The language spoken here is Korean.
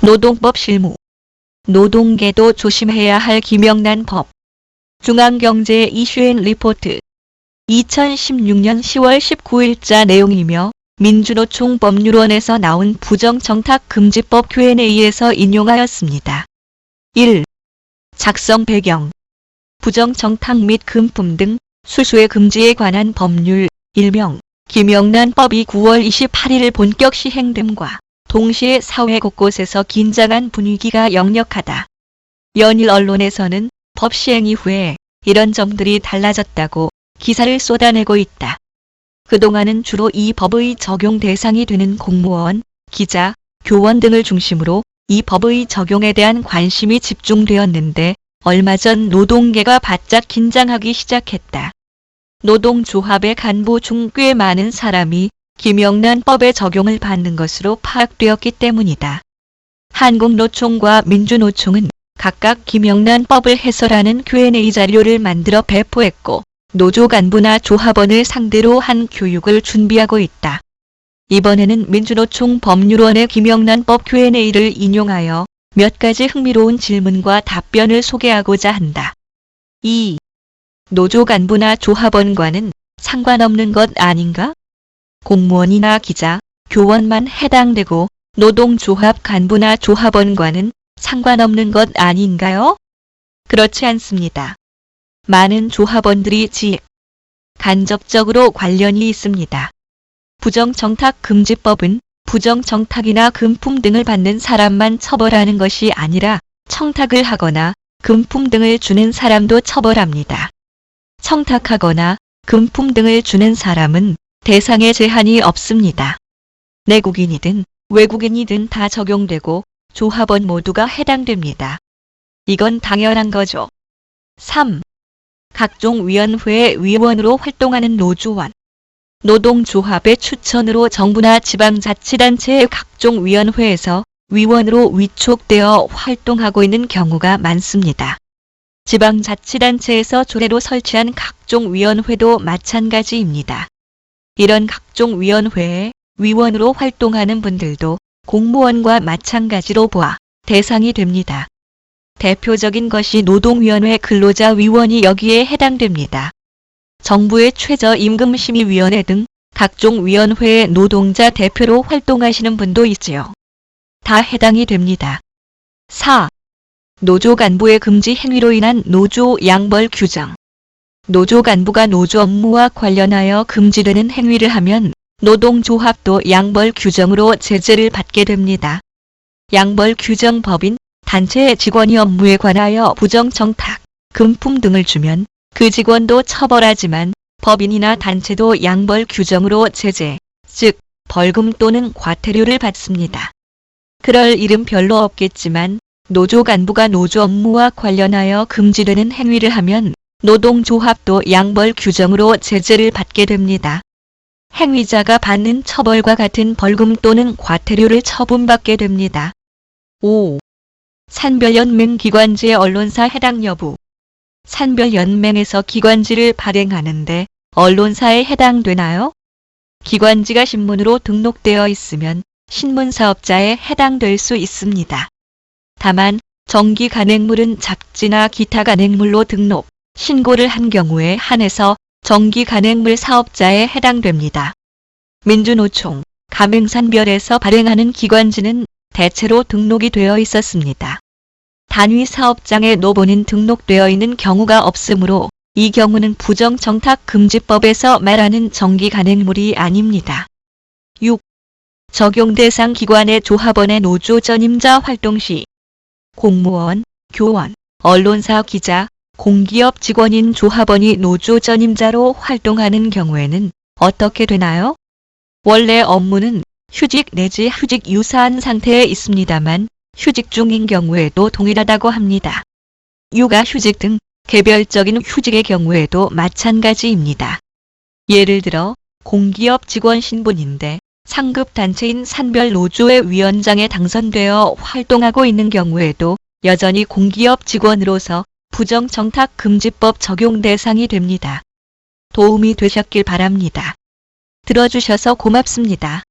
노동법 실무. 노동계도 조심해야 할 김영란 법. 중앙경제 이슈앤 리포트. 2016년 10월 19일자 내용이며 민주노총 법률원에서 나온 부정청탁금지법 Q&A에서 인용하였습니다. 1. 작성 배경. 부정청탁 및 금품 등 수수의 금지에 관한 법률, 일명 김영란법이 9월 28일 본격 시행됨과 동시에 사회 곳곳에서 긴장한 분위기가 역력하다. 연일 언론에서는 법 시행 이후에 이런 점들이 달라졌다고 기사를 쏟아내고 있다. 그동안은 주로 이 법의 적용 대상이 되는 공무원, 기자, 교원 등을 중심으로 이 법의 적용에 대한 관심이 집중되었는데 얼마 전 노동계가 바짝 긴장하기 시작했다. 노동조합의 간부 중 꽤 많은 사람이 김영란법의 적용을 받는 것으로 파악되었기 때문이다. 한국노총과 민주노총은 각각 김영란법을 해설하는 Q&A 자료를 만들어 배포했고 노조 간부나 조합원을 상대로 한 교육을 준비하고 있다. 이번에는 민주노총 법률원의 김영란법 Q&A를 인용하여 몇 가지 흥미로운 질문과 답변을 소개하고자 한다. 2. 노조 간부나 조합원과는 상관없는 것 아닌가? 공무원이나 기자, 교원만 해당되고 노동조합 간부나 조합원과는 상관없는 것 아닌가요? 그렇지 않습니다. 많은 조합원들이 간접적으로 관련이 있습니다. 부정청탁금지법은 부정청탁이나 금품 등을 받는 사람만 처벌하는 것이 아니라 청탁을 하거나 금품 등을 주는 사람도 처벌합니다. 청탁하거나 금품 등을 주는 사람은 대상에 제한이 없습니다. 내국인이든 외국인이든 다 적용되고 조합원 모두가 해당됩니다. 이건 당연한 거죠. 3. 각종 위원회의 위원으로 활동하는 노조원. 노동조합의 추천으로 정부나 지방자치단체의 각종 위원회에서 위원으로 위촉되어 활동하고 있는 경우가 많습니다. 지방자치단체에서 조례로 설치한 각종 위원회도 마찬가지입니다. 이런 각종 위원회에 위원으로 활동하는 분들도 공무원과 마찬가지로 보아 대상이 됩니다. 대표적인 것이 노동위원회 근로자위원이 여기에 해당됩니다. 정부의 최저임금심의위원회 등 각종 위원회의 노동자 대표로 활동하시는 분도 있지요. 다 해당이 됩니다. 4. 노조 간부의 금지 행위로 인한 노조 양벌 규정. 노조 간부가 노조 업무와 관련하여 금지되는 행위를 하면 노동조합도 양벌 규정으로 제재를 받게 됩니다. 양벌 규정 법인 단체의 직원이 업무에 관하여 부정청탁, 금품 등을 주면 그 직원도 처벌하지만 법인이나 단체도 양벌 규정으로 제재, 즉 벌금 또는 과태료를 받습니다. 그럴 일은 별로 없겠지만 노조 간부가 노조 업무와 관련하여 금지되는 행위를 하면 노동조합도 양벌 규정으로 제재를 받게 됩니다. 행위자가 받는 처벌과 같은 벌금 또는 과태료를 처분받게 됩니다. 5. 산별연맹 기관지의 언론사 해당 여부. 산별연맹에서 기관지를 발행하는데 언론사에 해당되나요? 기관지가 신문으로 등록되어 있으면 신문사업자에 해당될 수 있습니다. 다만 정기 간행물은 잡지나 기타 간행물로 등록, 신고를 한 경우에 한해서 정기 간행물 사업자에 해당됩니다. 민주노총, 가맹산별에서 발행하는 기관지는 대체로 등록이 되어 있었습니다. 단위 사업장에 노본인 등록되어 있는 경우가 없으므로 이 경우는 부정청탁금지법에서 말하는 정기 간행물이 아닙니다. 6. 적용 대상 기관의 조합원의 노조 전임자 활동 시 공무원, 교원, 언론사 기자, 공기업 직원인 조합원이 노조 전임자로 활동하는 경우에는 어떻게 되나요? 원래 업무는 휴직 내지 휴직 유사한 상태에 있습니다만 휴직 중인 경우에도 동일하다고 합니다. 육아휴직 등 개별적인 휴직의 경우에도 마찬가지입니다. 예를 들어 공기업 직원 신분인데 상급 단체인 산별노조의 위원장에 당선되어 활동하고 있는 경우에도 여전히 공기업 직원으로서 부정청탁금지법 적용 대상이 됩니다. 도움이 되셨길 바랍니다. 들어주셔서 고맙습니다.